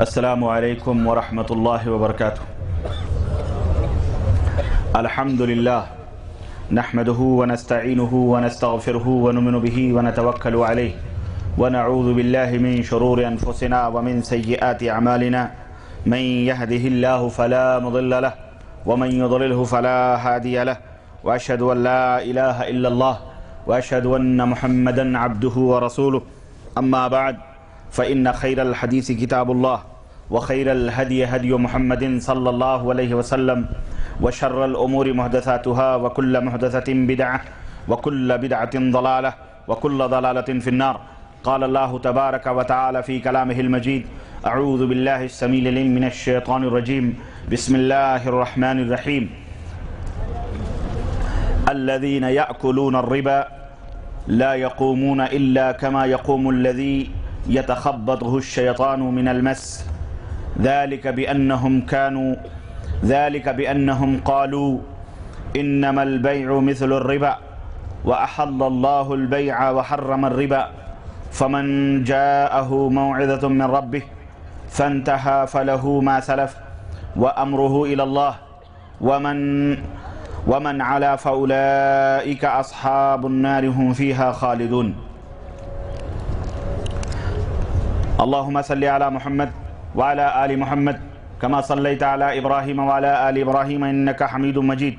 السلام علیکم ورحمۃ اللہ وبرکاتہ۔ الحمد للہ نحمده ونستعینه ونستغفره ونؤمن به ونتوکل علیہ ونعوذ باللہ من شرور انفسنا ومن سیئات اعمالنا من يهده الله فلا مضل له ومن يضلله فلا هادي له واشهد ان لا اله الا الله واشهد ان محمدا عبده ورسوله اما بعد فإن خير الحديث كتاب الله وخير الهدي هدي محمد صلى الله عليه وسلم وشر الأمور محدثاتها وكل محدثة بدعة وكل بدعة ضلالة وكل ضلالة في النار. قال الله تبارك وتعالى في كلامه المجيد: أعوذ بالله السميع العليم من الشيطان الرجيم بسم الله الرحمن الرحيم. الذين يأكلون الربا لا يقومون إلا كما يقوم الذي يتخبطه الشيطان من المس ذلك بأنهم قالوا إنما البيع مثل الربا وأحل الله البيع وحرم الربا فمن جاءه موعظة من ربه فانتهى فله ما سلف وأمره إلى الله ومن علا فأولئك أصحاب النار هم فيها خالدون. اللهم صل على محمد وعلى آل محمد كما صليت على إبراهيم وعلى آل إبراهيم إنك حميد مجيد.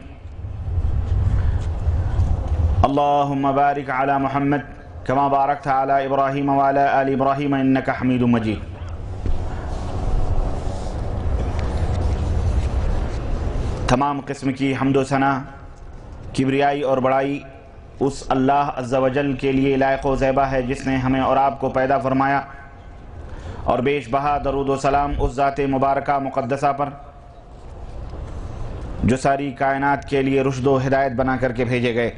اللهم بارك على محمد كما باركت على إبراهيم وعلى آل إبراهيم إنك حميد مجيد. تمام قسم کی حمد و ثنا، کبریائی اور بڑائی اس اللہ عز و جل کے لیے لائق و زیبا ہے جس نے ہمیں اور آپ کو پیدا فرمایا، اور بیش بہا درود و سلام اس ذات مبارکہ مقدسہ پر جو ساری کائنات کے لیے رشد و ہدایت بنا کر کے بھیجے گئے۔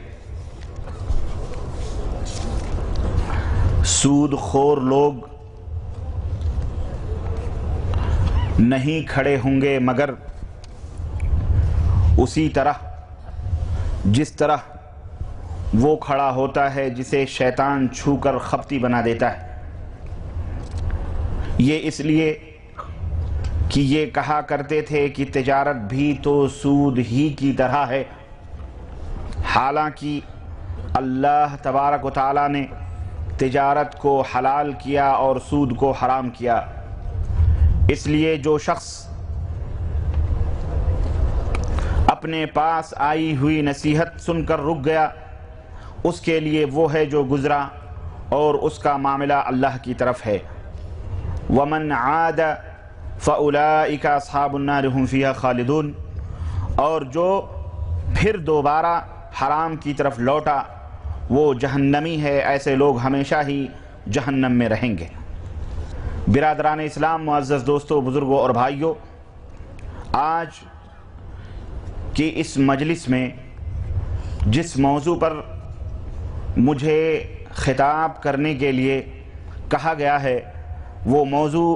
سود خور لوگ نہیں کھڑے ہوں گے مگر اسی طرح جس طرح وہ کھڑا ہوتا ہے جسے شیطان چھو کر خپتی بنا دیتا ہے۔ یہ اس لیے کہ یہ کہا کرتے تھے کہ تجارت بھی تو سود ہی کی طرح ہے، حالانکہ اللہ تبارک و تعالیٰ نے تجارت کو حلال کیا اور سود کو حرام کیا۔ اس لیے جو شخص اپنے پاس آئی ہوئی نصیحت سن کر رک گیا، اس کے لیے وہ ہے جو گزرا اور اس کا معاملہ اللہ کی طرف ہے۔ وَمَنْ عَادَ فَأُولَئِكَ أَصْحَابُ النَّارِ هُمْ فِيهَا خَالِدُونَ، اور جو پھر دوبارہ حرام کی طرف لوٹا وہ جہنمی ہے، ایسے لوگ ہمیشہ ہی جہنم میں رہیں گے۔ برادران اسلام، معزز دوستو، بزرگوں اور بھائیوں، آج کی اس مجلس میں جس موضوع پر مجھے خطاب کرنے کے لیے کہا گیا ہے وہ موضوع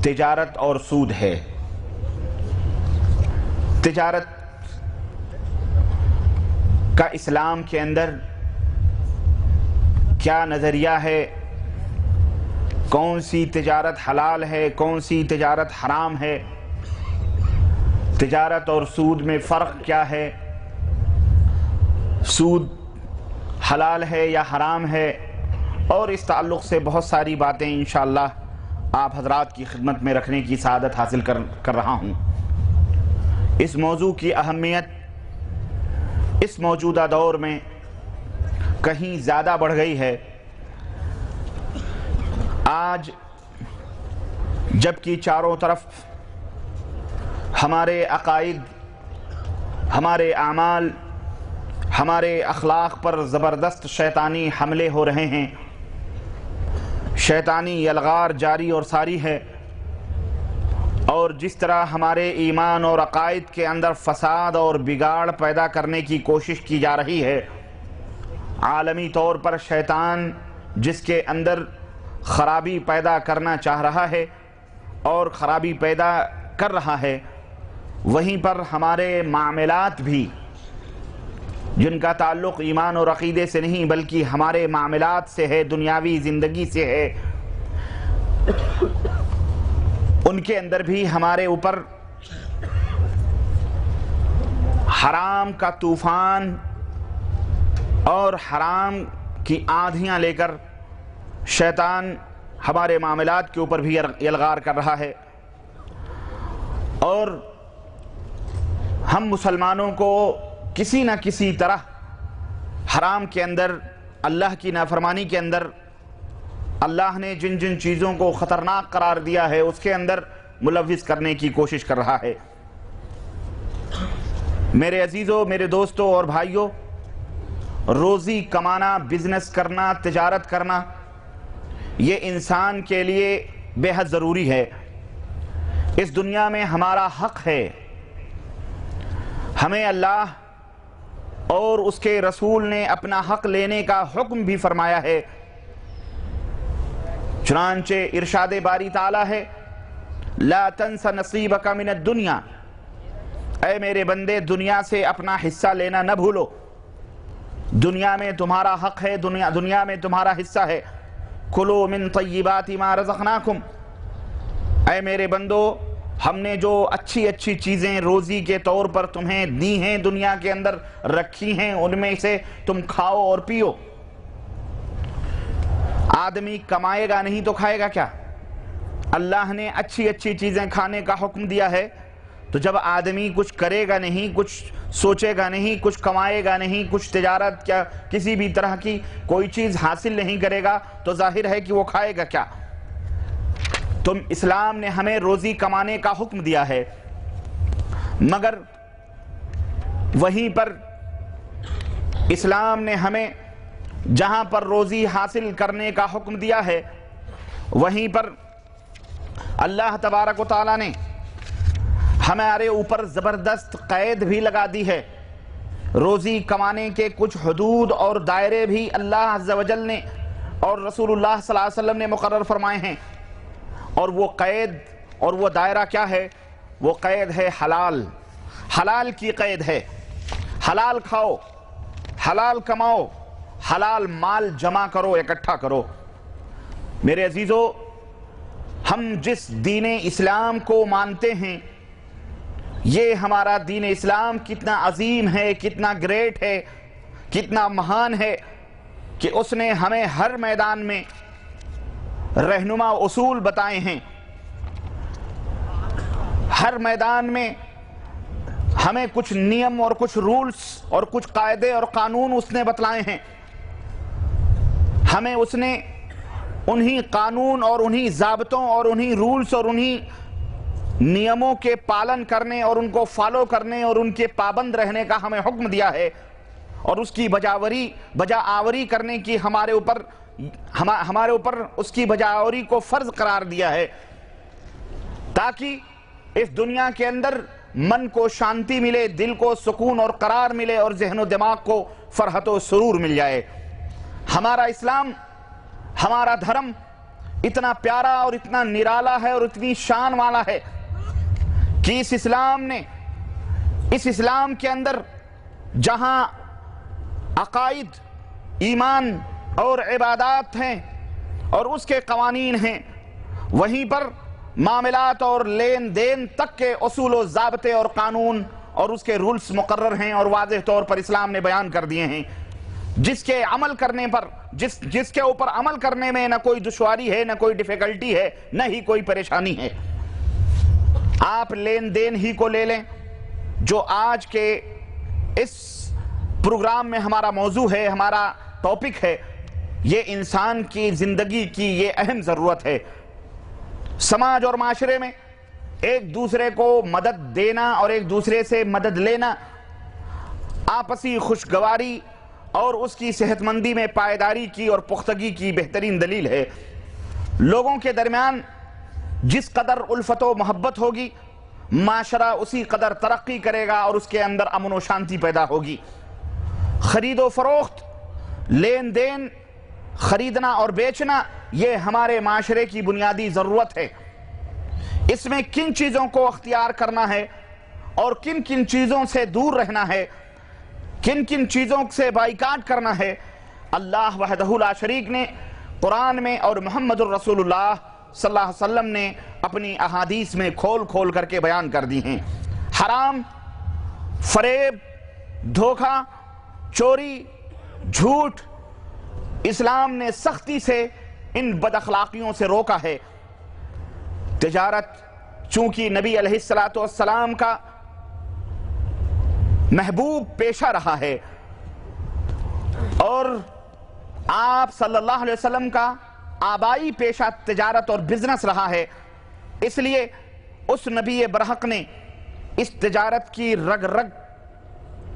تجارت اور سود ہے۔ تجارت کا اسلام کے اندر کیا نظریہ ہے، کون سی تجارت حلال ہے، کون سی تجارت حرام ہے، تجارت اور سود میں فرق کیا ہے، سود حلال ہے یا حرام ہے، اور اس تعلق سے بہت ساری باتیں انشاءاللہ آپ حضرات کی خدمت میں رکھنے کی سعادت حاصل کر رہا ہوں۔ اس موضوع کی اہمیت اس موجودہ دور میں کہیں زیادہ بڑھ گئی ہے۔ آج جبکہ چاروں طرف ہمارے عقائد، ہمارے اعمال، ہمارے اخلاق پر زبردست شیطانی حملے ہو رہے ہیں، شیطانی یلغار جاری اور ساری ہے، اور جس طرح ہمارے ایمان اور عقائد کے اندر فساد اور بگاڑ پیدا کرنے کی کوشش کی جا رہی ہے، عالمی طور پر شیطان جس کے اندر خرابی پیدا کرنا چاہ رہا ہے اور خرابی پیدا کر رہا ہے، وہیں پر ہمارے معاملات بھی جن کا تعلق ایمان اور عقیدے سے نہیں بلکہ ہمارے معاملات سے ہے، دنیاوی زندگی سے ہے، ان کے اندر بھی ہمارے اوپر حرام کا طوفان اور حرام کی آندھیاں لے کر شیطان ہمارے معاملات کے اوپر بھی یلغار کر رہا ہے، اور ہم مسلمانوں کو کسی نہ کسی طرح حرام کے اندر، اللہ کی نافرمانی کے اندر، اللہ نے جن جن چیزوں کو خطرناک قرار دیا ہے اس کے اندر ملوث کرنے کی کوشش کر رہا ہے۔ میرے عزیزوں، میرے دوستوں اور بھائیوں، روزی کمانا، بزنس کرنا، تجارت کرنا، یہ انسان کے لیے بے حد ضروری ہے۔ اس دنیا میں ہمارا حق ہے، ہمیں اللہ اور اس کے رسول نے اپنا حق لینے کا حکم بھی فرمایا ہے۔ چنانچہ ارشاد باری تعالیٰ ہے، لا تنس نصیبک من الدنیا، اے میرے بندے دنیا سے اپنا حصہ لینا نہ بھولو، دنیا میں تمہارا حق ہے، دنیا میں تمہارا حصہ ہے۔ کلوا من طیبات ما رزقناکم، اے میرے بندو ہم نے جو اچھی اچھی چیزیں روزی کے طور پر تمہیں دی ہیں، دنیا کے اندر رکھی ہیں، ان میں سے تم کھاؤ اور پیو۔ آدمی کمائے گا نہیں تو کھائے گا کیا؟ اللہ نے اچھی اچھی چیزیں کھانے کا حکم دیا ہے، تو جب آدمی کچھ کرے گا نہیں، کچھ سوچے گا نہیں، کچھ کمائے گا نہیں، کچھ تجارت کیا کسی بھی طرح کی کوئی چیز حاصل نہیں کرے گا، تو ظاہر ہے کہ وہ کھائے گا کیا؟ اسلام نے ہمیں روزی کمانے کا حکم دیا ہے، مگر وہیں پر اسلام نے ہمیں جہاں پر روزی حاصل کرنے کا حکم دیا ہے، وہیں پر اللہ تبارک و تعالیٰ نے ہمارے اوپر زبردست قید بھی لگا دی ہے۔ روزی کمانے کے کچھ حدود اور دائرے بھی اللہ عز و جل نے اور رسول اللہ صلی اللہ علیہ وسلم نے مقرر فرمائے ہیں، اور وہ قید اور وہ دائرہ کیا ہے؟ وہ قید ہے حلال، حلال کی قید ہے۔ حلال کھاؤ، حلال کماؤ، حلال مال جمع کرو، اکٹھا کرو۔ میرے عزیزو، ہم جس دین اسلام کو مانتے ہیں، یہ ہمارا دین اسلام کتنا عظیم ہے، کتنا گریٹ ہے، کتنا مہان ہے کہ اس نے ہمیں ہر میدان میں رہنما اصول بتائے ہیں، ہر میدان میں ہمیں کچھ نیم اور کچھ رولز اور کچھ قاعدے اور قانون اس نے بتلائے ہیں۔ ہمیں اس نے انہی قانون اور انہی ضابطوں اور انہی رولز اور انہی نیموں کے پالن کرنے اور ان کو فالو کرنے اور ان کے پابند رہنے کا ہمیں حکم دیا ہے، اور اس کی بجا آوری کرنے کی ہمارے اوپر اس کی بجا آوری کو فرض قرار دیا ہے، تاکہ اس دنیا کے اندر من کو شانتی ملے، دل کو سکون اور قرار ملے، اور ذہن و دماغ کو فرحت و سرور مل جائے۔ ہمارا اسلام، ہمارا دھرم اتنا پیارا اور اتنا نرالا ہے اور اتنی شان والا ہے کہ اس اسلام کے اندر جہاں عقائد، ایمان اور عبادات ہیں اور اس کے قوانین ہیں، وہیں پر معاملات اور لین دین تک کے اصول و ضابطے اور قانون اور اس کے رولز مقرر ہیں اور واضح طور پر اسلام نے بیان کر دیے ہیں، جس کے عمل کرنے پر جس کے اوپر عمل کرنے میں نہ کوئی دشواری ہے، نہ کوئی ڈیفیکلٹی ہے، نہ ہی کوئی پریشانی ہے۔ آپ لین دین ہی کو لے لیں، جو آج کے اس پروگرام میں ہمارا موضوع ہے، ہمارا ٹاپک ہے۔ یہ انسان کی زندگی کی یہ اہم ضرورت ہے۔ سماج اور معاشرے میں ایک دوسرے کو مدد دینا اور ایک دوسرے سے مدد لینا آپسی خوشگواری اور اس کی صحت مندی میں پائیداری کی اور پختگی کی بہترین دلیل ہے۔ لوگوں کے درمیان جس قدر الفت و محبت ہوگی، معاشرہ اسی قدر ترقی کرے گا اور اس کے اندر امن و شانتی پیدا ہوگی۔ خرید و فروخت، لین دین، خریدنا اور بیچنا، یہ ہمارے معاشرے کی بنیادی ضرورت ہے۔ اس میں کن چیزوں کو اختیار کرنا ہے اور کن کن چیزوں سے دور رہنا ہے، کن کن چیزوں سے بائیکاٹ کرنا ہے، اللہ وحدہ لا شریک نے قرآن میں اور محمد الرسول اللہ صلی اللہ علیہ وسلم نے اپنی احادیث میں کھول کھول کر کے بیان کر دی ہیں۔ حرام، فریب، دھوکہ، چوری، جھوٹ، اسلام نے سختی سے ان بد اخلاقیوں سے روکا ہے۔ تجارت چونکہ نبی علیہ السلام کا محبوب پیشہ رہا ہے اور آپ صلی اللہ علیہ وسلم کا آبائی پیشہ تجارت اور بزنس رہا ہے، اس لیے اس نبی برحق نے اس تجارت کی رگ رگ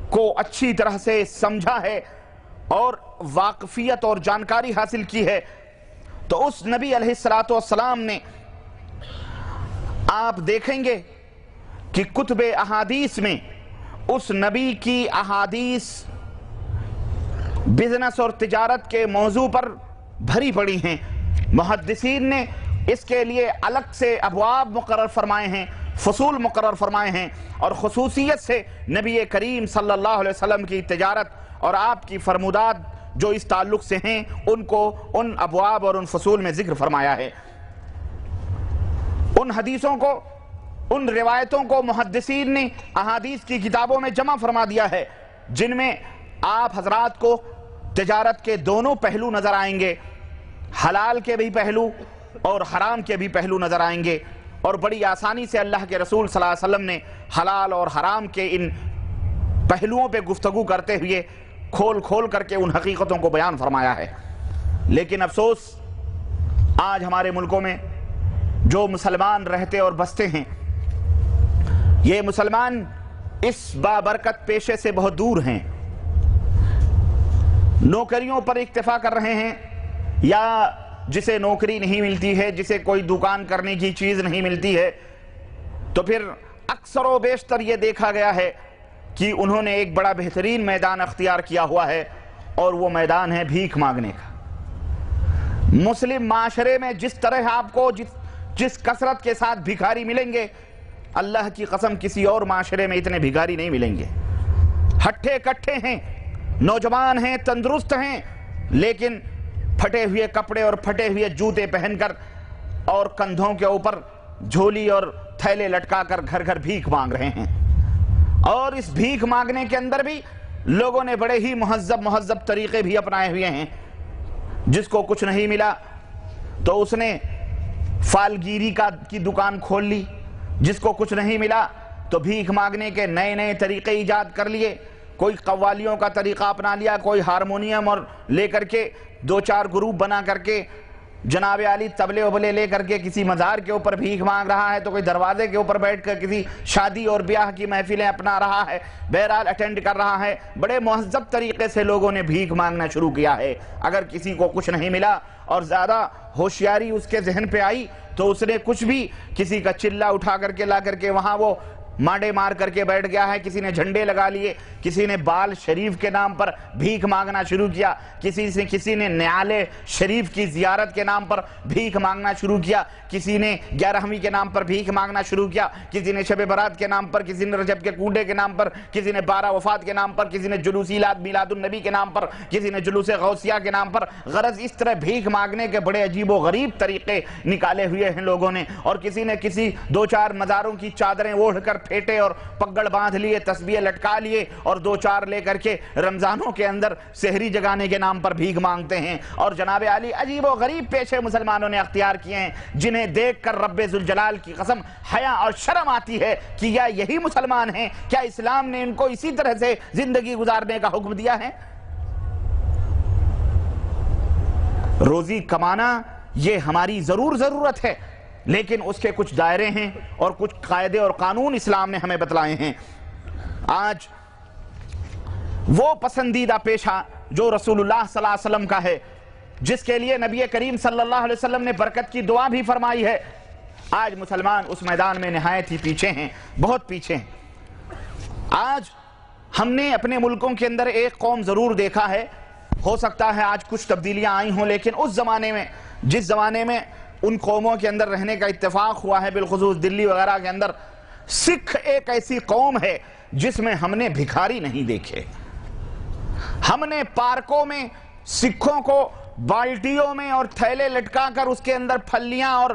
کو اچھی طرح سے سمجھا ہے اور واقفیت اور جانکاری حاصل کی ہے۔ تو اس نبی علیہ السلام نے، آپ دیکھیں گے کہ کتب احادیث میں اس نبی کی احادیث بزنس اور تجارت کے موضوع پر بھری پڑی ہیں۔ محدثین نے اس کے لیے الگ سے ابواب مقرر فرمائے ہیں، فصول مقرر فرمائے ہیں، اور خصوصیت سے نبی کریم صلی اللہ علیہ وسلم کی تجارت اور آپ کی فرمودات جو اس تعلق سے ہیں ان کو ان ابواب اور ان فصول میں ذکر فرمایا ہے۔ ان حدیثوں کو، ان روایتوں کو محدثین نے احادیث کی کتابوں میں جمع فرما دیا ہے، جن میں آپ حضرات کو تجارت کے دونوں پہلو نظر آئیں گے، حلال کے بھی پہلو اور حرام کے بھی پہلو نظر آئیں گے، اور بڑی آسانی سے اللہ کے رسول صلی اللہ علیہ وسلم نے حلال اور حرام کے ان پہلوؤں پہ گفتگو کرتے ہوئے کھول کھول کر کے ان حقیقتوں کو بیان فرمایا ہے۔ لیکن افسوس، آج ہمارے ملکوں میں جو مسلمان رہتے اور بستے ہیں، یہ مسلمان اس بابرکت پیشے سے بہت دور ہیں، نوکریوں پر اکتفا کر رہے ہیں، یا جسے نوکری نہیں ملتی ہے، جسے کوئی دکان کرنے کی چیز نہیں ملتی ہے، تو پھر اکثر و بیشتر یہ دیکھا گیا ہے کہ انہوں نے ایک بڑا بہترین میدان اختیار کیا ہوا ہے، اور وہ میدان ہے بھیک مانگنے کا۔ مسلم معاشرے میں جس طرح آپ کو جس کثرت کے ساتھ بھکاری ملیں گے، اللہ کی قسم کسی اور معاشرے میں اتنے بھکاری نہیں ملیں گے۔ ہٹھے کٹھے ہیں، نوجوان ہیں، تندرست ہیں، لیکن پھٹے ہوئے کپڑے اور پھٹے ہوئے جوتے پہن کر اور کندھوں کے اوپر جھولی اور تھیلے لٹکا کر گھر گھر بھیک مانگ رہے ہیں۔ اور اس بھیک مانگنے کے اندر بھی لوگوں نے بڑے ہی مہذب طریقے بھی اپنائے ہوئے ہیں۔ جس کو کچھ نہیں ملا تو اس نے فالگیری کی دکان کھول لی، جس کو کچھ نہیں ملا تو بھیک مانگنے کے نئے نئے طریقے ایجاد کر لیے، کوئی قوالیوں کا طریقہ اپنا لیا، کوئی ہارمونیم اور لے کر کے دو چار گروپ بنا کر کے جناب عالی تبلے وبلے لے کر کے کسی مزار کے اوپر بھیک مانگ رہا ہے، تو کوئی دروازے کے اوپر بیٹھ کر کسی شادی اور بیاہ کی محفلیں اپنا رہا ہے، بہرحال اٹینڈ کر رہا ہے۔ بڑے مہذب طریقے سے لوگوں نے بھیک مانگنا شروع کیا ہے۔ اگر کسی کو کچھ نہیں ملا اور زیادہ ہوشیاری اس کے ذہن پہ آئی تو اس نے کچھ بھی، کسی کا چلہ اٹھا کر کے لا کر کے وہاں وہ مانڈے مار کر کے بیٹھ گیا ہے، کسی نے جھنڈے لگا لیے، کسی نے بال شریف کے نام پر بھیک مانگنا شروع کیا، کسی نے نیال شریف کی زیارت کے نام پر بھیک مانگنا شروع کیا، کسی نے 11ویں کے نام پر بھیک مانگنا شروع کیا، کسی نے شب برات کے نام پر، کسی نے رجب کے کوڈے کے نام پر، کسی نے 12 وفات کے نام پر، کسی نے جلوس میلاد النبی کے نام پر، کسی نے جلوس غوثیہ کے نام پر۔ غرض اس طرح بھیک مانگنے کے بڑے عجیب و غریب طریقے نکالے ہوئے ہیں لوگوں نے، اور کسی نے دو چار مزاروں کی چادریں اوڑھ کر پھیٹے اور پگڑ باندھ لیے، تسبیح لٹکا لیے، اور دو چار لے کر کے رمضانوں کے اندر سحری جگانے کے نام پر بھیک مانگتے ہیں۔ اور جناب عالی عجیب و غریب پیشے مسلمانوں نے اختیار کیے ہیں، جنہیں دیکھ کر رب ذوالجلال کی قسم حیا اور شرم آتی ہے کہ کیا یہی مسلمان ہیں؟ کیا اسلام نے ان کو اسی طرح سے زندگی گزارنے کا حکم دیا ہے؟ روزی کمانا یہ ہماری ضرورت ہے، لیکن اس کے کچھ دائرے ہیں اور کچھ قاعدے اور قانون اسلام نے ہمیں بتلائے ہیں۔ آج وہ پسندیدہ پیشہ جو رسول اللہ صلی اللہ علیہ وسلم کا ہے، جس کے لیے نبی کریم صلی اللہ علیہ وسلم نے برکت کی دعا بھی فرمائی ہے، آج مسلمان اس میدان میں نہایت ہی پیچھے ہیں، بہت پیچھے ہیں۔ آج ہم نے اپنے ملکوں کے اندر ایک قوم ضرور دیکھا ہے، ہو سکتا ہے آج کچھ تبدیلیاں آئی ہوں، لیکن اس زمانے میں، جس زمانے میں ان قوموں کے اندر رہنے کا اتفاق ہوا ہے، بالخصوص دلی وغیرہ کے اندر، سکھ ایک ایسی قوم ہے جس میں ہم نے بھکاری نہیں دیکھے۔ ہم نے پارکوں میں سکھوں کو بالٹیوں میں اور تھیلے لٹکا کر اس کے اندر پھلیاں اور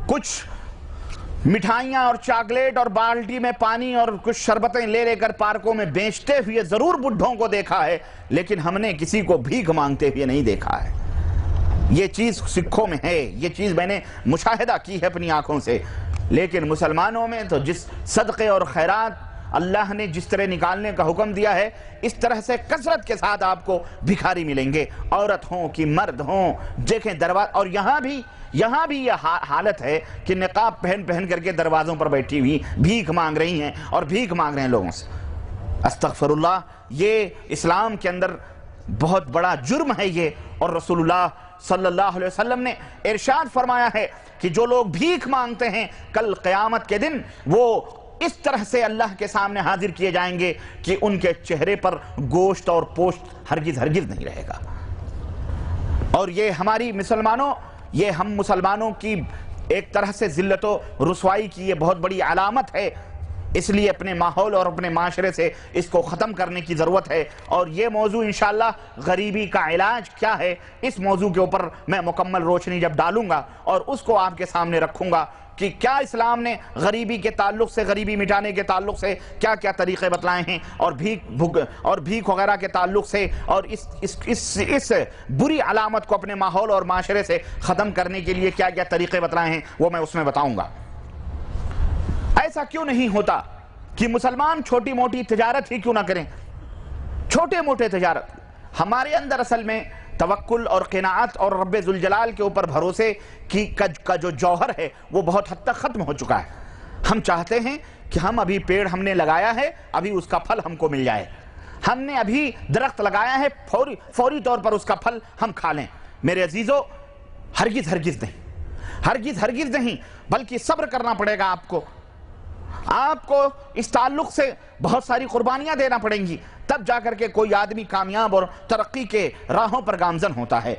کچھ مٹھائیاں اور چاکلیٹ اور بالٹی میں پانی اور کچھ شربتیں لے کر پارکوں میں بیچتے ہوئے ضرور بڈھوں کو دیکھا ہے، لیکن ہم نے کسی کو بھیک مانگتے ہوئے نہیں دیکھا ہے۔ یہ چیز سکھوں میں ہے، یہ چیز میں نے مشاہدہ کی ہے اپنی آنکھوں سے۔ لیکن مسلمانوں میں تو جس صدقے اور خیرات اللہ نے جس طرح نکالنے کا حکم دیا ہے، اس طرح سے کثرت کے ساتھ آپ کو بھکاری ملیں گے، عورت ہوں کہ مرد ہوں۔ دیکھیں دروازہ، اور یہاں بھی یہ حالت ہے کہ نقاب پہن کر کے دروازوں پر بیٹھی ہوئی بھیک مانگ رہی ہیں اور بھیک مانگ رہے ہیں لوگوں سے۔ استغفر اللہ، یہ اسلام کے اندر بہت بڑا جرم ہے یہ، اور رسول اللہ صلی اللہ علیہ وسلم نے ارشاد فرمایا ہے کہ جو لوگ بھیک مانگتے ہیں کل قیامت کے دن وہ اس طرح سے اللہ کے سامنے حاضر کیے جائیں گے کہ ان کے چہرے پر گوشت اور پوشت ہرگز نہیں رہے گا۔ اور یہ ہم مسلمانوں کی ایک طرح سے ذلت و رسوائی کی یہ بہت بڑی علامت ہے۔ اس لیے اپنے ماحول اور اپنے معاشرے سے اس کو ختم کرنے کی ضرورت ہے۔ اور یہ موضوع انشاءاللہ غریبی کا علاج کیا ہے، اس موضوع کے اوپر میں مکمل روشنی جب ڈالوں گا اور اس کو آپ کے سامنے رکھوں گا کہ کیا اسلام نے غریبی کے تعلق سے، غریبی مٹانے کے تعلق سے کیا کیا طریقے بتلائے ہیں، اور بھیک وغیرہ کے تعلق سے، اور اس بری علامت کو اپنے ماحول اور معاشرے سے ختم کرنے کے لیے کیا کیا طریقے بتلائے ہیں، وہ میں اس میں بتاؤں گا۔ ایسا کیوں نہیں ہوتا کہ مسلمان چھوٹی موٹی تجارت ہی کیوں نہ کریں؟ چھوٹے موٹے تجارت، ہمارے اندر اصل میں توکل اور قناعت اور رب ذوالجلال کے اوپر بھروسے کا جو جوہر ہے وہ بہت حد تک ختم ہو چکا ہے۔ ہم چاہتے ہیں کہ ابھی پیڑ ہم نے لگایا ہے، ابھی اس کا پھل ہم کو مل جائے۔ ہم نے ابھی درخت لگایا ہے، فوری طور پر اس کا پھل ہم کھا لیں۔ میرے عزیزو، ہرگز نہیں، بلکہ صبر کرنا پڑے گا آپ کو اس تعلق سے بہت ساری قربانیاں دینا پڑیں گی، تب جا کر کے کوئی آدمی کامیاب اور ترقی کے راہوں پر گامزن ہوتا ہے۔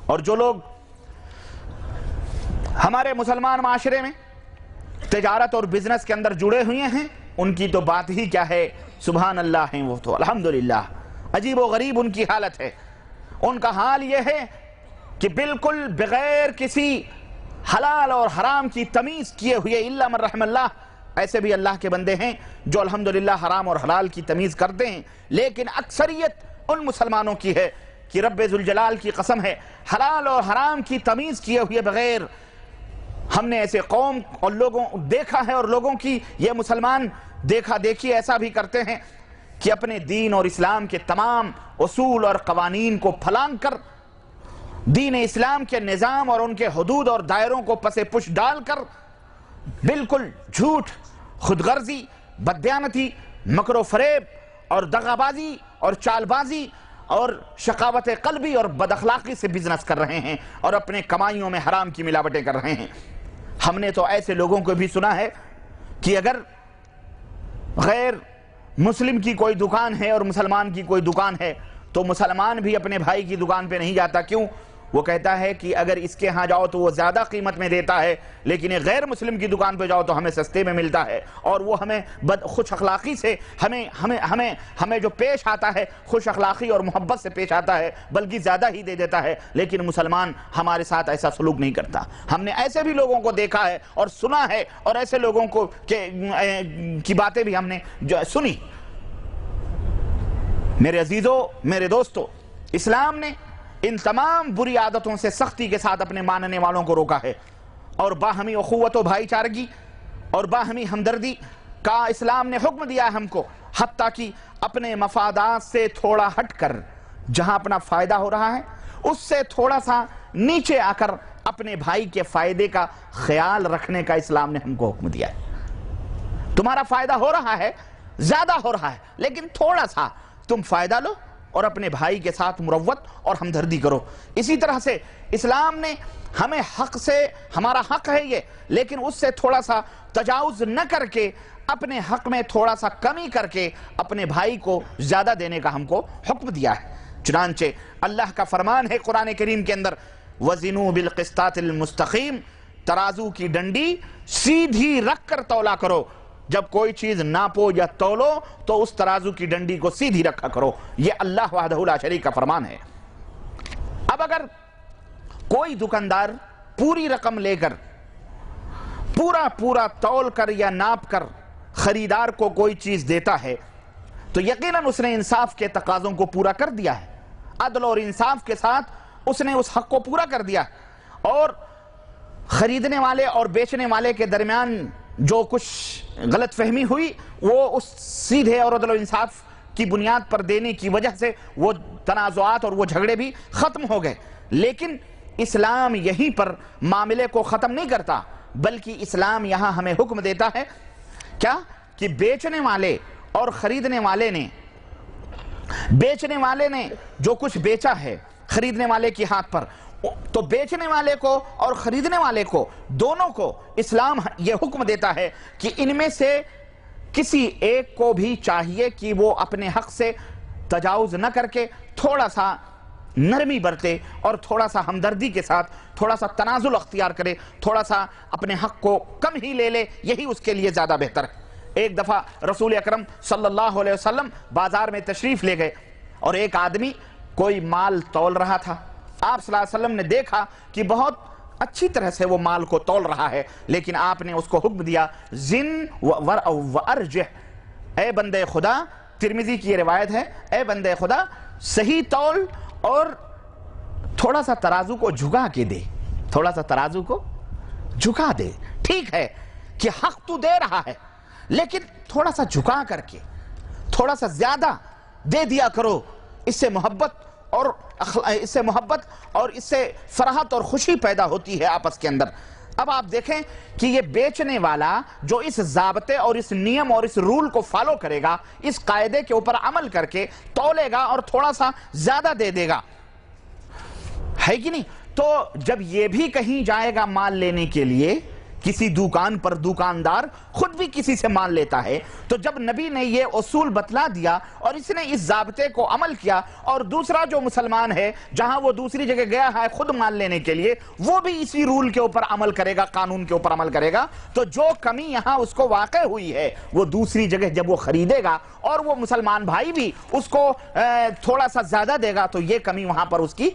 اور جو لوگ ہمارے مسلمان معاشرے میں تجارت اور بزنس کے اندر جڑے ہوئے ہیں، ان کی تو بات ہی کیا ہے، سبحان اللہ ہیں وہ تو، الحمدللہ۔ عجیب و غریب ان کی حالت ہے۔ ان کا حال یہ ہے کہ بالکل بغیر کسی حلال اور حرام کی تمیز کیے ہوئے، الا من رحم اللہ، ایسے بھی اللہ کے بندے ہیں جو الحمدللہ حرام اور حلال کی تمیز کرتے ہیں، لیکن اکثریت ان مسلمانوں کی ہے کہ رب ذوالجلال کی قسم ہے، حلال اور حرام کی تمیز کیے ہوئے بغیر ہم نے ایسے قوم اور لوگوں دیکھا ہے، اور لوگوں کی یہ مسلمان دیکھی ایسا بھی کرتے ہیں کہ اپنے دین اور اسلام کے تمام اصول اور قوانین کو پھلانگ کر، دین اسلام کے نظام اور ان کے حدود اور دائروں کو پس پش ڈال کر بالکل جھوٹ، خود غرضی، بددیانتی، مکر و فریب اور دغا بازی اور چال بازی اور شقاوت قلبی اور بد اخلاقی سے بزنس کر رہے ہیں، اور اپنے کمائیوں میں حرام کی ملاوٹیں کر رہے ہیں۔ ہم نے تو ایسے لوگوں کو بھی سنا ہے کہ اگر غیر مسلم کی کوئی دکان ہے اور مسلمان کی کوئی دکان ہے تو مسلمان بھی اپنے بھائی کی دکان پہ نہیں جاتا۔ کیوں؟ وہ کہتا ہے کہ اگر اس کے ہاں جاؤ تو وہ زیادہ قیمت میں دیتا ہے، لیکن ایک غیر مسلم کی دکان پہ جاؤ تو ہمیں سستے میں ملتا ہے، اور وہ ہمیں خوش اخلاقی سے ہمیں جو پیش آتا ہے، خوش اخلاقی اور محبت سے پیش آتا ہے، بلکہ زیادہ ہی دے دیتا ہے۔ لیکن مسلمان ہمارے ساتھ ایسا سلوک نہیں کرتا۔ ہم نے ایسے بھی لوگوں کو دیکھا ہے اور سنا ہے، اور ایسے لوگوں کی باتیں بھی ہم نے سنی۔ میرے عزیزو، میرے دوستو، اسلام نے ان تمام بری عادتوں سے سختی کے ساتھ اپنے ماننے والوں کو روکا ہے، اور باہمی اخوت و بھائی چارگی اور باہمی ہمدردی کا اسلام نے حکم دیا ہے ہم کو، حتیٰ کہ اپنے مفادات سے تھوڑا ہٹ کر، جہاں اپنا فائدہ ہو رہا ہے اس سے تھوڑا سا نیچے آ کر اپنے بھائی کے فائدے کا خیال رکھنے کا اسلام نے ہم کو حکم دیا ہے۔ تمہارا فائدہ ہو رہا ہے، زیادہ ہو رہا ہے، لیکن تھوڑا سا تم فائدہ لو اور اپنے بھائی کے ساتھ مروت اور ہمدردی کرو۔ اسی طرح سے اسلام نے ہمیں حق سے، ہمارا حق ہے یہ، لیکن اس سے تھوڑا سا تجاوز نہ کر کے، اپنے حق میں تھوڑا سا کمی کر کے اپنے بھائی کو زیادہ دینے کا ہم کو حکم دیا ہے۔ چنانچہ اللہ کا فرمان ہے قرآن کریم کے اندر، وَزِنُوا بِالْقِسْطَاسِ الْمُسْتَقِيمِ، ترازو کی ڈنڈی سیدھی رکھ کر تولا کرو۔ جب کوئی چیز ناپو یا تولو تو اس ترازو کی ڈنڈی کو سیدھی رکھا کرو۔ یہ اللہ وحدہ لا شریک کا فرمان ہے۔ اب اب اگر کوئی دکاندار پوری رقم لے کر پورا تول کر یا ناپ کر خریدار کو کوئی چیز دیتا ہے تو یقیناً اس نے انصاف کے تقاضوں کو پورا کر دیا ہے، عدل اور انصاف کے ساتھ اس نے اس حق کو پورا کر دیا، اور خریدنے والے اور بیچنے والے کے درمیان جو کچھ غلط فہمی ہوئی وہ اس سیدھے اور عدل و انصاف کی بنیاد پر دینے کی وجہ سے وہ تنازعات اور وہ جھگڑے بھی ختم ہو گئے۔ لیکن اسلام یہیں پر معاملے کو ختم نہیں کرتا، بلکہ اسلام یہاں ہمیں حکم دیتا ہے کیا کہ بیچنے والے اور خریدنے والے نے جو کچھ بیچا ہے خریدنے والے کی ہاتھ پر، تو بیچنے والے کو اور خریدنے والے کو دونوں کو اسلام یہ حکم دیتا ہے کہ ان میں سے کسی ایک کو بھی چاہیے کہ وہ اپنے حق سے تجاوز نہ کر کے تھوڑا سا نرمی برتے اور تھوڑا سا ہمدردی کے ساتھ تھوڑا سا تنازل اختیار کرے، تھوڑا سا اپنے حق کو کم ہی لے لے، یہی اس کے لیے زیادہ بہتر ہے۔ ایک دفعہ رسول اکرم صلی اللہ علیہ وسلم بازار میں تشریف لے گئے اور ایک آدمی کوئی مال تول رہا تھا۔ آپ صلی اللہ علیہ وسلم نے دیکھا کہ بہت اچھی طرح سے وہ مال کو تول رہا ہے، لیکن آپ نے اس کو حکم دیا زن وارجح، اے بندے خدا، ترمذی کی روایت ہے، اے بندے خدا صحیح تول اور تھوڑا سا ترازو کو جھکا کے دے، تھوڑا سا ترازو کو جھکا دے۔ ٹھیک ہے کہ حق تو دے رہا ہے لیکن تھوڑا سا جھکا کر کے تھوڑا سا زیادہ دے دیا کرو، اس سے محبت اور اس سے فرحت اور خوشی پیدا ہوتی ہے آپس کے اندر۔ اب آپ دیکھیں کہ یہ بیچنے والا جو اس ضابطے اور اس نیم اور اس رول کو فالو کرے گا، اس قاعدے کے اوپر عمل کر کے تولے گا اور تھوڑا سا زیادہ دے دے گا، ہے کہ نہیں؟ تو جب یہ بھی کہیں جائے گا مال لینے کے لیے کسی دکان پر، دکاندار خود بھی کسی سے مال لیتا ہے، تو جب نبی نے یہ اصول بتلا دیا اور اس نے اس ضابطے کو عمل کیا، اور دوسرا جو مسلمان ہے جہاں وہ دوسری جگہ گیا ہے خود مال لینے کے لیے، وہ بھی اسی رول کے اوپر عمل کرے گا، قانون کے اوپر عمل کرے گا، تو جو کمی یہاں اس کو واقع ہوئی ہے وہ دوسری جگہ جب وہ خریدے گا اور وہ مسلمان بھائی بھی اس کو تھوڑا سا زیادہ دے گا تو یہ کمی وہاں پر اس کی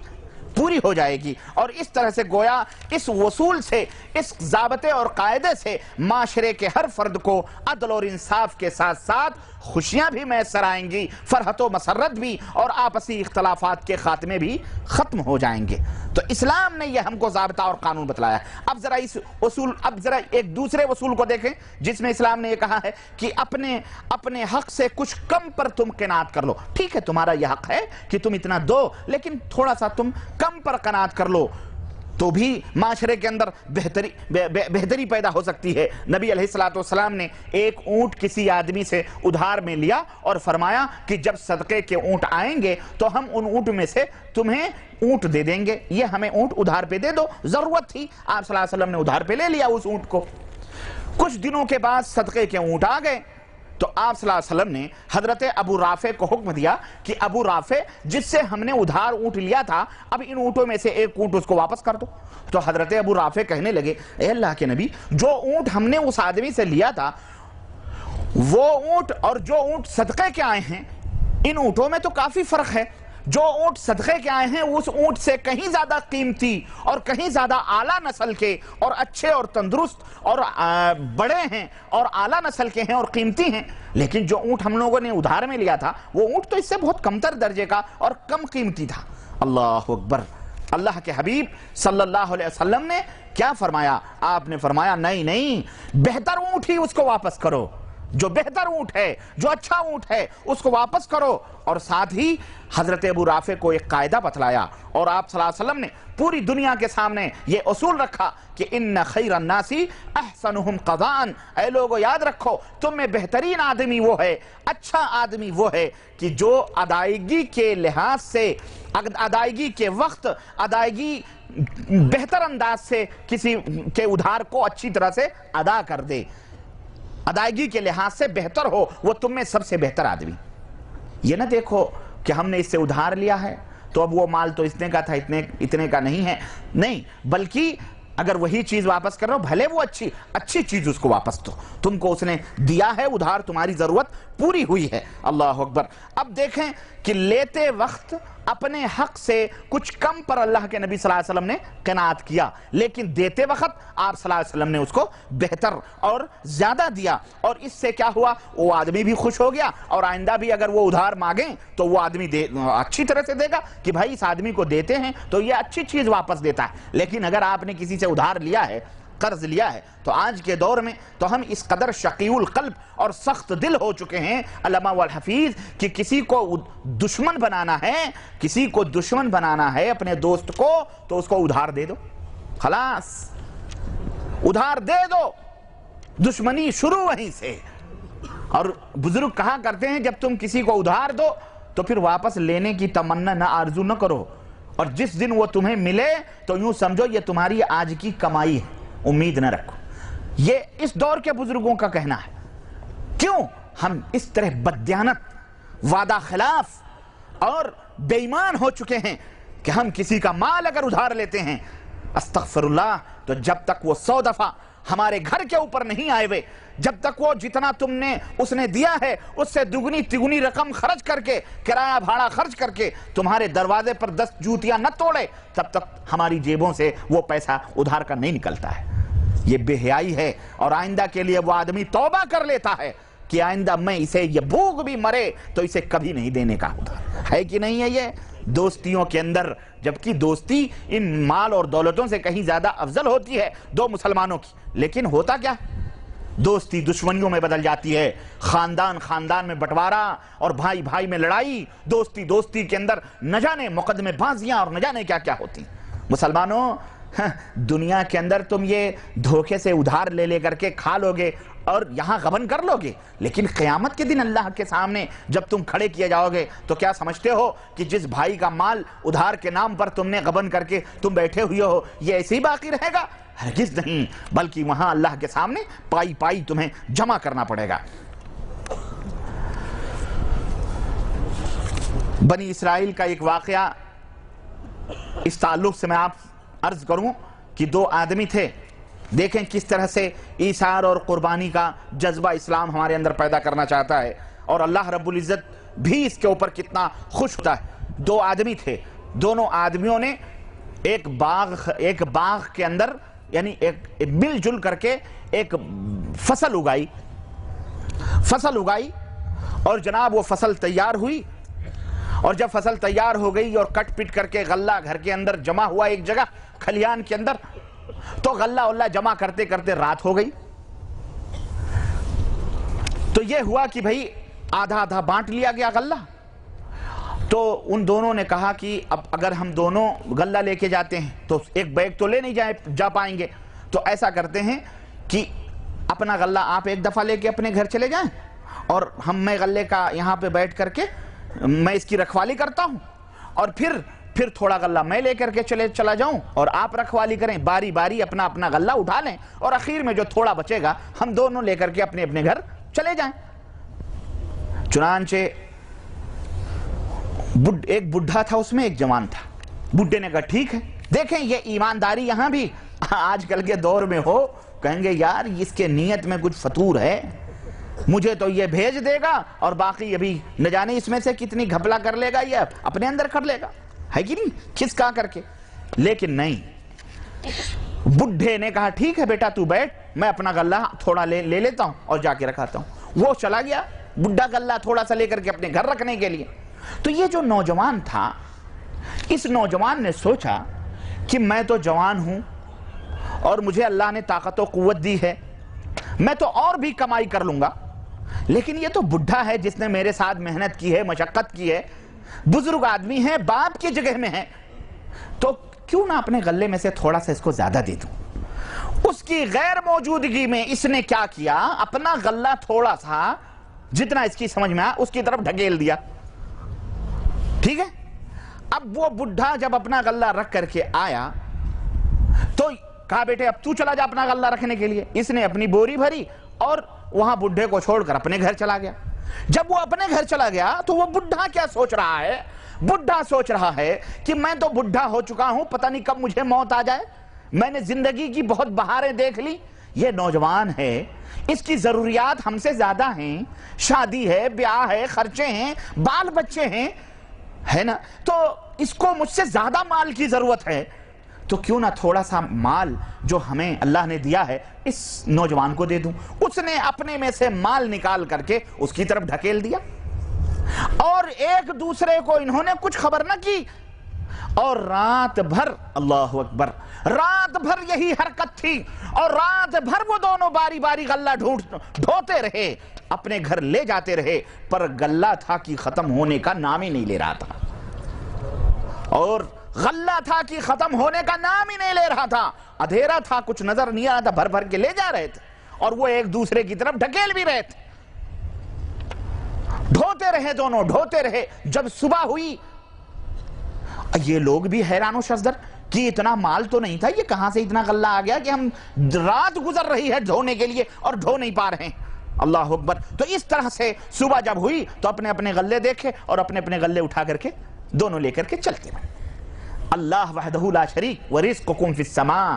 پوری ہو جائے گی۔ اور اس طرح سے گویا اس وصول سے، اس ضابطے اور قاعدے سے معاشرے کے ہر فرد کو عدل اور انصاف کے ساتھ ساتھ خوشیاں بھی میسر آئیں گی، فرحت و مسرت بھی، اور آپسی اختلافات کے خاتمے بھی ختم ہو جائیں گے۔ تو اسلام نے یہ ہم کو ضابطہ اور قانون بتلایا۔ اب ذرا ایک دوسرے اصول کو دیکھیں جس میں اسلام نے یہ کہا ہے کہ اپنے حق سے کچھ کم پر تم قناعت کر لو۔ ٹھیک ہے، تمہارا یہ حق ہے کہ تم اتنا دو، لیکن تھوڑا سا تم کم پر قناعت کر لو، تو بھی معاشرے کے اندر بہتری پیدا ہو سکتی ہے۔ نبی علیہ السلام نے ایک اونٹ کسی آدمی سے ادھار میں لیا اور فرمایا کہ جب صدقے کے اونٹ آئیں گے تو ہم ان اونٹ میں سے تمہیں اونٹ دے دیں گے، یہ ہمیں اونٹ ادھار پہ دے دو۔ ضرورت تھی، آپ صلی اللہ علیہ وسلم نے ادھار پہ لے لیا اس اونٹ کو۔ کچھ دنوں کے بعد صدقے کے اونٹ آ گئے تو آپ صلی اللہ علیہ وسلم نے حضرت ابو رافع کو حکم دیا کہ ابو رافع، جس سے ہم نے ادھار اونٹ لیا تھا، اب ان اونٹوں میں سے ایک اونٹ اس کو واپس کر دو۔ تو حضرت ابو رافع کہنے لگے، اے اللہ کے نبی، جو اونٹ ہم نے اس آدمی سے لیا تھا وہ اونٹ اور جو اونٹ صدقے کے آئے ہیں، ان اونٹوں میں تو کافی فرق ہے۔ جو اونٹ صدقے کے آئے ہیں اس اونٹ سے کہیں زیادہ قیمتی اور کہیں زیادہ اعلیٰ نسل کے اور اچھے اور تندرست اور بڑے ہیں اور اعلیٰ نسل کے ہیں اور قیمتی ہیں، لیکن جو اونٹ ہم لوگوں نے ادھار میں لیا تھا وہ اونٹ تو اس سے بہت کمتر درجے کا اور کم قیمتی تھا۔ اللہ اکبر! اللہ کے حبیب صلی اللہ علیہ وسلم نے کیا فرمایا؟ آپ نے فرمایا نہیں، بہتر اونٹ ہی اس کو واپس کرو، جو بہتر اونٹ ہے، جو اچھا اونٹ ہے اس کو واپس کرو۔ اور ساتھ ہی حضرت ابو رافع کو ایک قاعدہ بتلایا اور آپ صلی اللہ علیہ وسلم نے پوری دنیا کے سامنے یہ اصول رکھا کہ ان خیر الناس احسنهم قضاء، اے لوگو یاد رکھو تم میں بہترین آدمی وہ ہے، اچھا آدمی وہ ہے کہ جو ادائیگی کے لحاظ سے، ادائیگی کے وقت، ادائیگی بہتر انداز سے کسی کے ادھار کو اچھی طرح سے ادا کر دے، ادائیگی کے لحاظ سے بہتر ہو، وہ تم میں سب سے بہتر آدمی۔ یہ نہ دیکھو کہ ہم نے اس سے ادھار لیا ہے تو اب وہ مال تو اتنے کا تھا، اتنے کا نہیں ہے، نہیں، بلکہ اگر وہی چیز واپس کر رہا ہو، بھلے وہ اچھی چیز اس کو واپس دو، تم کو اس نے دیا ہے ادھار، تمہاری ضرورت پوری ہوئی ہے۔ اللہ اکبر! اب دیکھیں کہ لیتے وقت اپنے حق سے کچھ کم پر اللہ کے نبی صلی اللہ علیہ وسلم نے قناعت کیا، لیکن دیتے وقت آپ صلی اللہ علیہ وسلم نے اس کو بہتر اور زیادہ دیا، اور اس سے کیا ہوا، وہ آدمی بھی خوش ہو گیا، اور آئندہ بھی اگر وہ ادھار مانگیں تو وہ آدمی اچھی طرح سے دے گا کہ بھائی اس آدمی کو دیتے ہیں تو یہ اچھی چیز واپس دیتا ہے۔ لیکن اگر آپ نے کسی سے ادھار لیا ہے، قرض لیا ہے، تو آج کے دور میں تو ہم اس قدر شقی القلب اور سخت دل ہو چکے ہیں علامہ والحفیظ کہ کسی کو دشمن بنانا ہے، کسی کو دشمن بنانا ہے اپنے دوست کو، تو اس کو ادھار دے دو، خلاص ادھار دے دو، دشمنی شروع وہیں سے۔ اور بزرگ کہا کرتے ہیں جب تم کسی کو ادھار دو تو پھر واپس لینے کی تمنا نہ آرزو نہ کرو، اور جس دن وہ تمہیں ملے تو یوں سمجھو یہ تمہاری آج کی کمائی ہے، امید نہ رکھو۔ یہ اس دور کے بزرگوں کا کہنا ہے۔ کیوں ہم اس طرح بددیانت، وعدہ خلاف اور بے ایمان ہو چکے ہیں کہ ہم کسی کا مال اگر ادھار لیتے ہیں، استغفر اللہ، تو جب تک وہ 100 دفعہ ہمارے گھر کے اوپر نہیں آئے ہوئے، جب تک وہ جتنا اس نے دیا ہے اس سے دگنی تگنی رقم خرچ کر کے، کرایہ بھاڑا خرچ کر کے تمہارے دروازے پر 10 جوتیاں نہ توڑے، تب تک ہماری جیبوں سے وہ پیسہ ادھار کا نہیں نکلتا ہے۔ یہ بے حیائی ہے، اور آئندہ کے لیے وہ آدمی توبہ کر لیتا ہے کہ آئندہ میں اسے یہ بھوک بھی مرے تو اسے کبھی نہیں دینے کا ادھار ہے کہ نہیں ہے۔ یہ دوستیوں کے اندر، جبکہ دوستی ان مال اور دولتوں سے کہیں زیادہ افضل ہوتی ہے دو مسلمانوں کی، لیکن ہوتا کیا، دوستی دشمنیوں میں بدل جاتی ہے، خاندان خاندان میں بٹوارا اور بھائی بھائی میں لڑائی، دوستی دوستی کے اندر نہ جانے مقدمے بازیاں اور نہ جانے کیا کیا ہوتی ہیں۔ مسلمانوں، دنیا کے اندر تم یہ دھوکے سے ادھار لے کر کے کھا لو گے اور یہاں غبن کر لو گے، لیکن قیامت کے دن اللہ کے سامنے جب تم کھڑے کیے جاؤ گے تو کیا سمجھتے ہو کہ جس بھائی کا مال ادھار کے نام پر تم نے غبن کر کے تم بیٹھے ہوئے ہو، یہ ایسے ہی باقی رہے گا؟ ہرگز نہیں، بلکہ وہاں اللہ کے سامنے پائی پائی تمہیں جمع کرنا پڑے گا۔ بنی اسرائیل کا ایک واقعہ اس تعلق سے میں آپ عرض کروں کہ 2 آدمی تھے، دیکھیں کس طرح سے ایثار اور قربانی کا جذبہ اسلام ہمارے اندر پیدا کرنا چاہتا ہے، اور اللہ رب العزت بھی اس کے اوپر کتنا خوش ہوتا ہے۔ 2 آدمی تھے، دونوں آدمیوں نے ایک باغ کے اندر، یعنی ایک مل جل کر کے ایک فصل اگائی، اور جناب وہ فصل تیار ہوئی، اور جب فصل تیار ہو گئی اور کٹ پٹ کر کے غلہ گھر کے اندر جمع ہوا ایک جگہ کھلیان کے اندر، تو غلہ جمع کرتے کرتے رات ہو گئی۔ تو یہ ہوا کہ بھئی آدھا آدھا بانٹ لیا گیا غلہ۔ تو ان دونوں نے کہا کہ اب اگر ہم دونوں غلہ لے کے جاتے ہیں تو ایک بیگ تو لے نہیں جا پائیں گے، تو ایسا کرتے ہیں کہ اپنا غلہ آپ ایک دفعہ لے کے اپنے گھر چلے جائیں، اور میں غلے کا یہاں پہ بیٹھ کر کے میں اس کی رکھوالی کرتا ہوں، اور پھر تھوڑا غلہ میں لے کر کے چلا جاؤں اور آپ رکھوالی کریں، باری باری اپنا غلہ اٹھا لیں، اور اخیر میں جو تھوڑا بچے گا ہم دونوں لے کر کے اپنے اپنے گھر چلے جائیں۔ چنانچہ ایک بڈھا تھا، اس میں ایک جوان تھا۔ بڈھے نے کہا ٹھیک ہے۔ دیکھیں یہ ایمانداری یہاں بھی آج کل کے دور میں ہو، کہیں گے یار اس کے نیت میں کچھ فطور ہے، مجھے تو یہ بھیج دے گا اور باقی ابھی نہ جانے اس میں سے کتنی گھپلا کر لے گا، یہ اپنے اندر کر لے گا، ہے کہ نہیں، کھسکا کر کے۔ لیکن نہیں، بڈھے نے کہا ٹھیک ہے بیٹا تو بیٹھ، میں اپنا غلہ تھوڑا لے لیتا ہوں اور جا کے رکھاتا ہوں۔ وہ چلا گیا بڈھا غلہ تھوڑا سا لے کر کے اپنے گھر رکھنے کے لیے۔ تو یہ جو نوجوان تھا، اس نوجوان نے سوچا کہ میں تو جوان ہوں اور مجھے اللہ نے طاقت و قوت دی ہے، میں تو اور بھی کمائی کر لوں گا، لیکن یہ تو بڈھا ہے جس نے میرے ساتھ محنت کی ہے، مشقت کی ہے، بزرگ آدمی ہے، باپ کی جگہ میں ہے، تو کیوں نہ اپنے غلے میں سے تھوڑا سا اس کو زیادہ دے دوں۔ اس کی غیر موجودگی میں اس نے کیا کیا، اپنا غلہ تھوڑا سا جتنا اس کی سمجھ میں آیا اس کی طرف ڈھکیل دیا۔ ٹھیک ہے، اب وہ بڈھا جب اپنا غلہ رکھ کر کے آیا تو کہا بیٹے اب تو چلا جا اپنا غلہ رکھنے کے لیے۔ اس نے اپنی بوری بھری اور وہاں بڈھے کو چھوڑ کر اپنے گھر چلا گیا۔ جب وہ اپنے گھر چلا گیا تو وہ بڈھا کیا سوچ رہا ہے، بڈھا سوچ رہا ہے کہ میں تو بڈھا ہو چکا ہوں، پتہ نہیں کب مجھے موت آ جائے، میں نے زندگی کی بہت بہاریں دیکھ لی، یہ نوجوان ہے، اس کی ضروریات ہم سے زیادہ ہیں، شادی ہے، بیاہ ہے، خرچے ہیں، بال بچے ہیں، ہے نا، تو اس کو مجھ سے زیادہ مال کی ضرورت ہے، تو کیوں نہ تھوڑا سا مال جو ہمیں اللہ نے دیا ہے اس نوجوان کو دے دوں۔ اس نے اپنے میں سے مال نکال کر کے اس کی طرف ڈھکیل دیا، اور ایک دوسرے کو انہوں نے کچھ خبر نہ کی، اور رات بھر، اللہ اکبر، رات بھر یہی حرکت تھی، اور رات بھر وہ دونوں باری باری غلہ ڈھوتے رہے، اپنے گھر لے جاتے رہے، پر غلہ تھا کہ ختم ہونے کا نام ہی نہیں لے رہا تھا، اور غلہ تھا کہ ختم ہونے کا نام ہی نہیں لے رہا تھا، اندھیرا تھا، کچھ نظر نہیں آ رہا تھا، بھر بھر کے لے جا رہے تھے، اور وہ ایک دوسرے کی طرف ڈھکیل بھی رہے تھے، ڈھوتے رہے دونوں، ڈھوتے رہے۔ جب صبح ہوئی، یہ لوگ بھی حیران و شزدر کہ اتنا مال تو نہیں تھا، یہ کہاں سے اتنا غلہ آ گیا کہ ہم رات گزر رہی ہے دھونے کے لیے اور ڈھو نہیں پا رہے ہیں، اللہ اکبر۔ تو اس طرح سے صبح جب ہوئی تو اپنے اپنے غلے دیکھے اور اپنے اپنے غلے اٹھا کر کے دونوں لے کر کے چلتے رہے۔ اللہ وحدہ لا شریک ورزقکم فی السماء،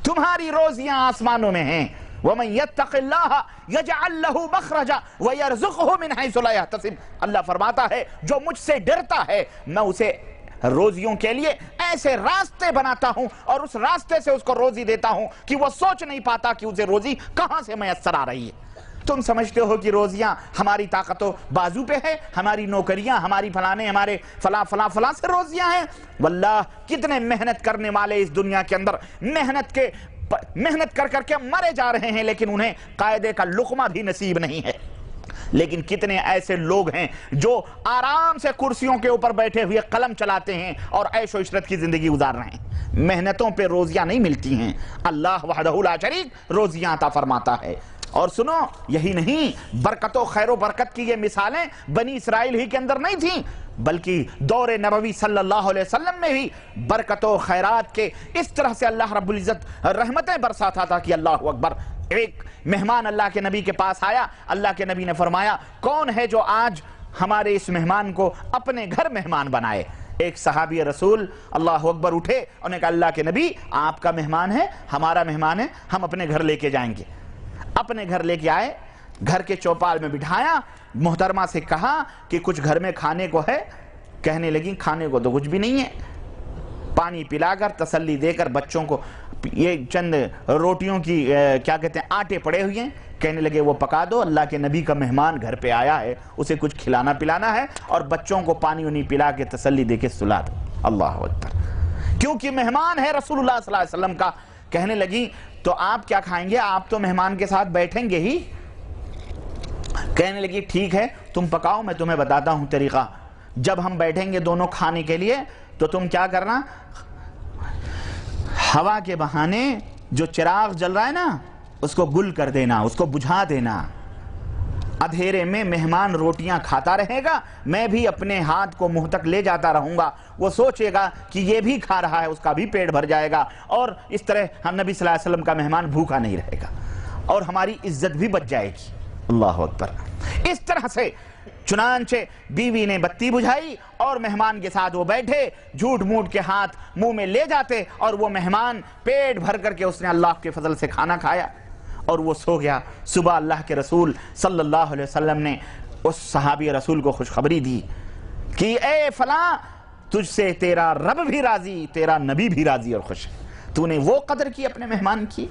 تمہاری روزیاں آسمانوں میں ہیں، وَمَن يَتَّقِ اللَّهَ يَجْعَلْ لَهُ مَخْرَجًا وَيَرْزُقْهُ مِنْ حَيْثُ لَا يَحْتَسِبُ۔ اللہ فرماتا ہے جو مجھ سے ڈرتا ہے میں اسے روزیوں کے لیے ایسے راستے بناتا ہوں اور اس راستے سے اس کو روزی دیتا ہوں کہ وہ سوچ نہیں پاتا کہ اسے روزی کہاں سے میسر آ رہی ہے۔ تم سمجھتے ہو کہ روزیاں ہماری طاقت و بازو پہ ہے، ہماری نوکریاں، ہماری فلانے، ہمارے فلاں فلاں فلاں سے روزیاں ہیں؟ واللہ کتنے محنت کرنے والے اس دنیا کے اندر محنت کر کر کے مرے جا رہے ہیں، لیکن انہیں قاعدے کا لقمہ بھی نصیب نہیں ہے۔ لیکن کتنے ایسے لوگ ہیں جو آرام سے کرسیوں کے اوپر بیٹھے ہوئے قلم چلاتے ہیں اور عیش و عشرت کی زندگی گزار رہے ہیں، محنتوں پہ روزیاں نہیں ملتی ہیں۔ اللہ وحدہ لا شریک روزیاں عطا فرماتا ہے۔ اور سنو، یہی نہیں، برکت و خیر و برکت کی یہ مثالیں بنی اسرائیل ہی کے اندر نہیں تھیں، بلکہ دور نبوی صلی اللہ علیہ وسلم میں بھی برکت و خیرات کے اس طرح سے اللہ رب العزت رحمتیں برساتا تھا کہ اللہ اکبر۔ ایک مہمان اللہ کے نبی کے پاس آیا، اللہ کے نبی نے فرمایا کون ہے جو آج ہمارے اس مہمان کو اپنے گھر مہمان بنائے؟ ایک صحابی رسول اللہ اکبر اٹھے، انہوں نے کہا اللہ کے نبی آپ کا مہمان ہے، ہمارا مہمان ہے، ہم اپنے گھر لے کے جائیں گے۔ اپنے گھر لے کے آئے، گھر کے چوپال میں بٹھایا، محترمہ سے کہا کہ کچھ گھر میں کھانے کو ہے؟ کہنے لگی کھانے کو تو کچھ بھی نہیں ہے۔ پانی پلا کر تسلی دے کر بچوں کو یہ چند روٹیوں کی کیا کہتے ہیں آٹے پڑے ہوئے ہیں، کہنے لگے وہ پکا دو، اللہ کے نبی کا مہمان گھر پہ آیا ہے، اسے کچھ کھلانا پلانا ہے، اور بچوں کو پانی انہیں پلا کے تسلی دے کے سلا دو۔ اللہ اکبر، کیونکہ مہمان ہے رسول اللہ صلی اللہ علیہ وسلم کا۔ کہنے لگی تو آپ کیا کھائیں گے؟ آپ تو مہمان کے ساتھ بیٹھیں گے ہی۔ کہنے لگی ٹھیک ہے تم پکاؤ، میں تمہیں بتاتا ہوں طریقہ۔ جب ہم بیٹھیں گے دونوں کھانے کے لیے تو تم کیا کرنا، ہوا کے بہانے جو چراغ جل رہا ہے نا اس کو گل کر دینا، اس کو بجھا دینا۔ اندھیرے میں مہمان روٹیاں کھاتا رہے گا، میں بھی اپنے ہاتھ کو منہ تک لے جاتا رہوں گا، وہ سوچے گا کہ یہ بھی کھا رہا ہے، اس کا بھی پیٹ بھر جائے گا، اور اس طرح ہم نبی صلی اللہ علیہ وسلم کا مہمان بھوکا نہیں رہے گا، اور ہماری عزت بھی بچ جائے گی۔ اللہ اکبر۔ اس طرح سے چنانچہ بیوی نے بتی بجھائی اور مہمان کے ساتھ وہ بیٹھے، جھوٹ موٹ کے ہاتھ منہ میں لے جاتے، اور وہ مہمان پیٹ بھر کر کے اس نے اللہ کے فضل سے کھانا کھایا اور وہ سو گیا۔ صبح اللہ کے رسول صلی اللہ علیہ وسلم نے اس صحابی رسول کو خوشخبری دی کہ اے فلاں، تجھ سے تیرا رب بھی راضی، تیرا نبی بھی راضی اور خوش ہے، تو نے وہ قدر کی اپنے مہمان کی۔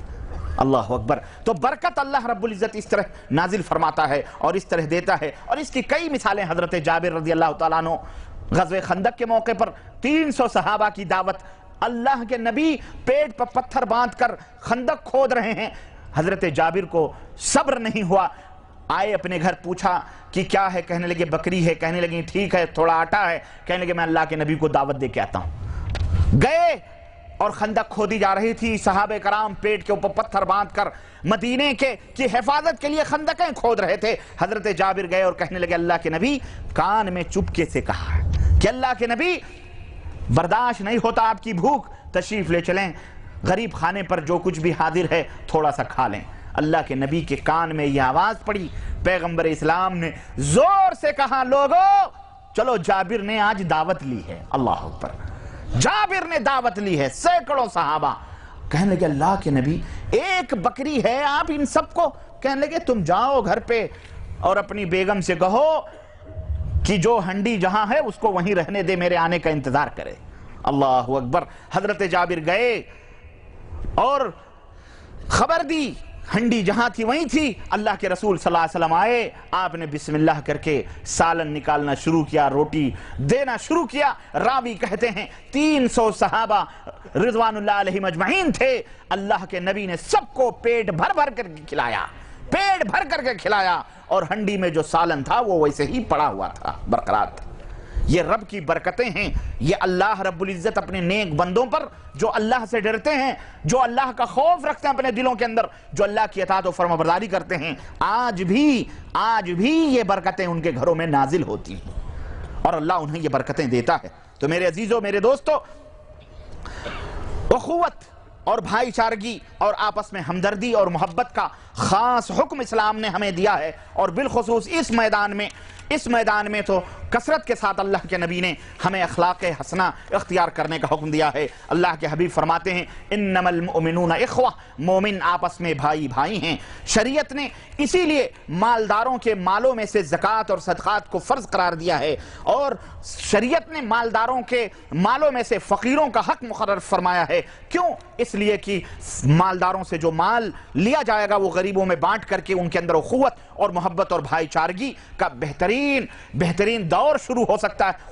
اللہ اکبر۔ تو برکت اللہ رب العزت اس طرح نازل فرماتا ہے اور اس طرح دیتا ہے، اور اس کی کئی مثالیں۔ حضرت جابر رضی اللہ تعالیٰ عنہ غزوہ خندق کے موقع پر 300 صحابہ کی دعوت، اللہ کے نبی پیٹ پر پتھر باندھ کر خندق کھود رہے ہیں، حضرت جابر کو صبر نہیں ہوا، آئے اپنے گھر، پوچھا کہ کیا ہے؟ کہنے لگے بکری ہے۔ کہنے لگے ٹھیک ہے تھوڑا آٹا ہے۔ کہنے لگے میں اللہ کے نبی کو دعوت دے کے آتا ہوں۔ گئے اور خندق کھودی جا رہی تھی، صحابہ کرام پیٹ کے اوپر پتھر باندھ کر مدینے کی حفاظت کے لیے خندقیں کھود رہے تھے۔ حضرت جابر گئے اور کہنے لگے اللہ کے نبی، کان میں چپکے سے کہا کہ اللہ کے نبی برداشت نہیں ہوتا آپ کی بھوک، تشریف لے چلیں، غریب خانے پر جو کچھ بھی حاضر ہے تھوڑا سا کھا لیں۔ اللہ کے نبی کے کان میں یہ آواز پڑی، پیغمبر اسلام نے زور سے کہا لوگو چلو جابر نے آج دعوت لی ہے۔ اللہ اکبر، جابر نے دعوت لی ہے۔ سینکڑوں صحابہ کہنے لگے اللہ کے نبی ایک بکری ہے، آپ ان سب کو؟ کہنے لگے تم جاؤ گھر پہ اور اپنی بیگم سے کہو کہ جو ہنڈی جہاں ہے اس کو وہیں رہنے دے، میرے آنے کا انتظار کرے۔ اللہ اکبر۔ حضرت جابر گئے اور خبر دی، ہنڈی جہاں تھی وہیں تھی۔ اللہ کے رسول صلی اللہ علیہ وسلم آئے، آپ نے بسم اللہ کر کے سالن نکالنا شروع کیا، روٹی دینا شروع کیا۔ راوی کہتے ہیں 300 صحابہ رضوان اللہ علیہم اجمعین تھے، اللہ کے نبی نے سب کو پیٹ بھر بھر کر کے کھلایا، پیٹ بھر کر کے کھلایا، اور ہنڈی میں جو سالن تھا وہ ویسے ہی پڑا ہوا تھا، برقرار تھا۔ یہ رب کی برکتیں ہیں، یہ اللہ رب العزت اپنے نیک بندوں پر جو اللہ سے ڈرتے ہیں، جو اللہ کا خوف رکھتے ہیں اپنے دلوں کے اندر، جو اللہ کی اطاعت و فرمانبرداری کرتے ہیں، آج بھی یہ برکتیں ان کے گھروں میں نازل ہوتی ہیں اور اللہ انہیں یہ برکتیں دیتا ہے۔ تو میرے عزیزوں، میرے دوستو، اخوت اور بھائی چارگی اور آپس میں ہمدردی اور محبت کا خاص حکم اسلام نے ہمیں دیا ہے، اور بالخصوص اس میدان میں تو کثرت کے ساتھ اللہ کے نبی نے ہمیں اخلاق حسنہ اختیار کرنے کا حکم دیا ہے۔ اللہ کے حبیب فرماتے ہیں انما المؤمنون اخوہ، مومن آپس میں بھائی ہیں۔ شریعت نے اسی لیے مالداروں کے مالوں میں سے زکوٰۃ اور صدقات کو فرض قرار دیا ہے، اور شریعت نے مالداروں کے مالوں میں سے فقیروں کا حق مقرر فرمایا ہے۔ کیوں؟ اس لیے کہ مالداروں سے جو مال لیا جائے گا وہ غریبوں میں بانٹ کر کے ان کے اندر اخوت اور محبت اور بھائی چارگی کا بہترین دور شروع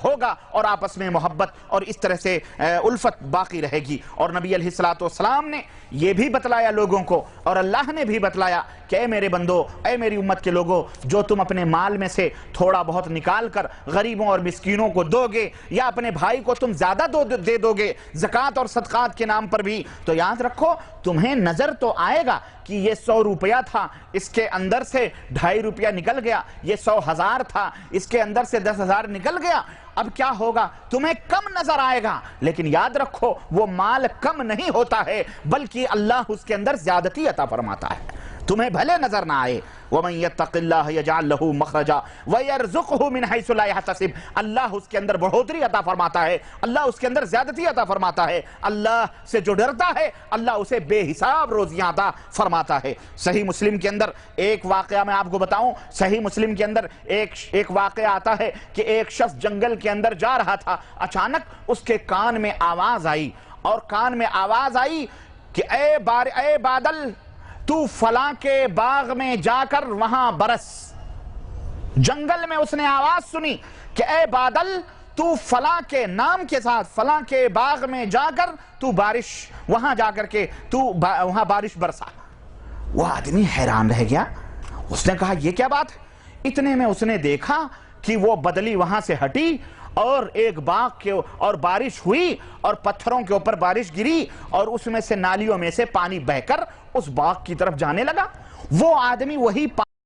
ہوگا، اور آپس میں محبت اور اس طرح سے الفت باقی رہے گی۔ اور نبی علیہ السلام نے یہ بھی بتلایا لوگوں کو، اور اللہ نے بھی بتلایا کہ اے میرے بندو، اے میری امت کے لوگوں، جو تم اپنے مال میں سے تھوڑا بہت نکال کر غریبوں اور مسکینوں کو دو گے، یا اپنے بھائی کو تم زیادہ دے دو گے زکوٰۃ اور صدقات کے نام پر بھی، تو یاد رکھو تمہیں نظر تو آئے گا کہ یہ 100 روپیہ تھا، اس کے اندر سے 2.5 روپیہ نکل گیا، یہ 100,000 تھا، اس کے اندر سے 10,000 نکل گیا۔ اب کیا ہوگا؟ تمہیں کم نظر آئے گا، لیکن یاد رکھو وہ مال کم نہیں ہوتا ہے، بلکہ اللہ اس کے اندر زیادتی عطا فرماتا ہے۔ تمہیں بھلے نظر نہ آئے، وَمَن يَتَّقِ اللَّهَ يَجْعَل لَّهُ مَخْرَجًا وَيَرْزُقْهُ مِنْ حَيْثُ لَا يَحْتَسِبُ، اللہ اس کے اندر بڑھوتری عطا فرماتا ہے، اللہ اس کے اندر زیادتی عطا فرماتا ہے۔ اللہ سے جو ڈرتا ہے اللہ اسے بے حساب روزیاں عطا فرماتا ہے۔ صحیح مسلم کے اندر ایک واقعہ میں آپ کو بتاؤں، صحیح مسلم کے اندر ایک واقعہ آتا ہے کہ ایک شخص جنگل کے اندر جا رہا تھا، اچانک اس کے کان میں آواز آئی کہ اے بادل، تو فلاں کے باغ میں جا کر وہاں برس۔ جنگل میں اس نے آواز سنی کہ اے بادل، تو فلاں کے نام کے ساتھ فلاں کے باغ میں جا کر تو وہاں جا کر کے تو وہاں بارش برسا۔ وہ آدمی حیران رہ گیا، اس نے کہا یہ کیا بات ہے؟ اتنے میں اس نے دیکھا کہ وہ بدلی وہاں سے ہٹی اور ایک باغ کے اور بارش ہوئی اور پتھروں کے اوپر بارش گری اور اس میں سے نالیوں میں سے پانی بہ کر اس باغ کی طرف جانے لگا۔ وہ آدمی وہی